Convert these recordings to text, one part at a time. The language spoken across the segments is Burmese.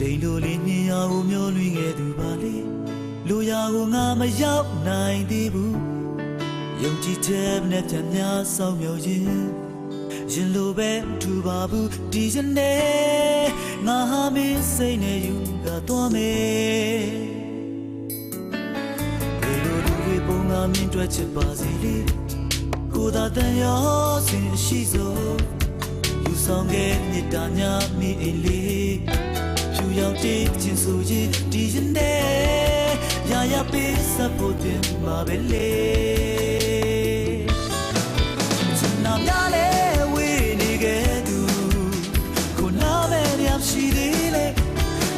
အိမ်လိုလေးမြင်ရကိုမျိုးလွင်ခဲ့သူပါလေလူရကိုငါမရောက်နိုင်သေးဘူးယုံကြည်ချက်နဲ့ကြံများဆောင်မြော်ခြင်းရင်လိုပဲထူပါဘူးဒီစနေငါဟာမင်းစိတ်နဲ့ယူကတော့မယ်ဒီလိုလူတွေပုံငါမြင်တွေ့ချစ်ပါစေလေကိုသာတန်ရောစင်ရှိစိုးယူဆောင်ခဲ့မြတ်တာညာမိအိမ်လေးဖြူရောက်တဲ့ချင်းဆိုရင်ဒီစနေရာရပေးစဖို့တင်ပါပဲလေချင်နာများလေဝေးနေခဲ့သူကိုနာမဲရရှိသေးလေ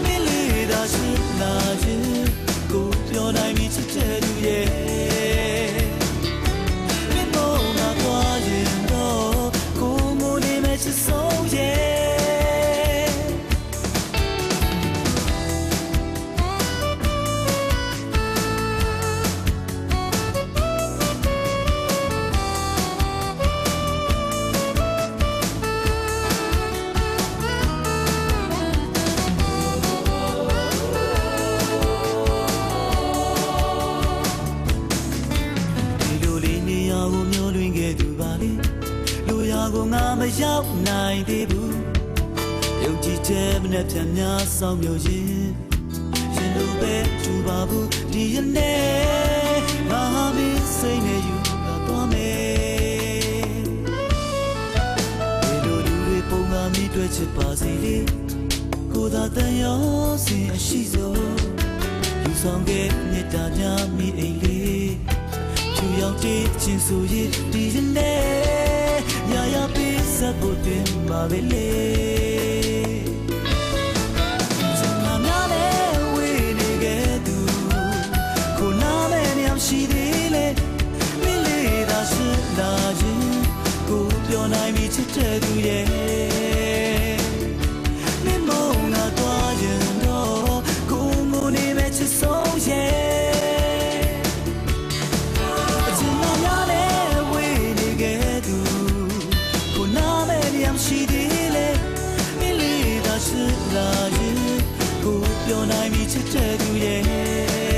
မင်းလေးသာရှိလာခြင်းကိုပြောနိုင်ပြီချစ်တဲ့သူရဲ့မင်းတို့ငါသွားရင်တော့ကိုငိုနေမဲ့ချစ်ဆုံးရဲ့ကိုငါမရောက်နိုင်သေးဘူးယုံကြည်ချက်နဲ့ပြန်များဆောင်မြော်ရင်ရင်လိုပဲထူပါဘူးဒီရနေ့ငါဟာမင်းစိတ်နဲ့ယူတော့မယ်ဒီလိုလူတွေပုံမှန်မိတွေ့ချစ်ပါစေလေကိုသာတန်ရောစင်အရှိဆုံးလူဆောင်ခဲ့မြတ်တာများမိအိမ်လေးဖြူရောက်တဲ့ချင်းဆိုရင်ဒီရနေ့ရာရပေးစဖို့တင်ပါပဲလေစနာများလေဝေးနေခဲ့သူကိုနာမဲညံရှိသေးလေမင်းလေးသာရှိလာခြင်းကိုပြောနိုင်ပြီချစ်တဲ့သူရဲ့မင်းမုံငါသွားရင်တော့ကိုငိုနေမဲ့ချစ်ဆုံးရဲ့ရှိသေးလေမင်းလေးသာရှိလာရင်ကိုပြောနိုင်ပြီချစ်တဲ့သူရဲ့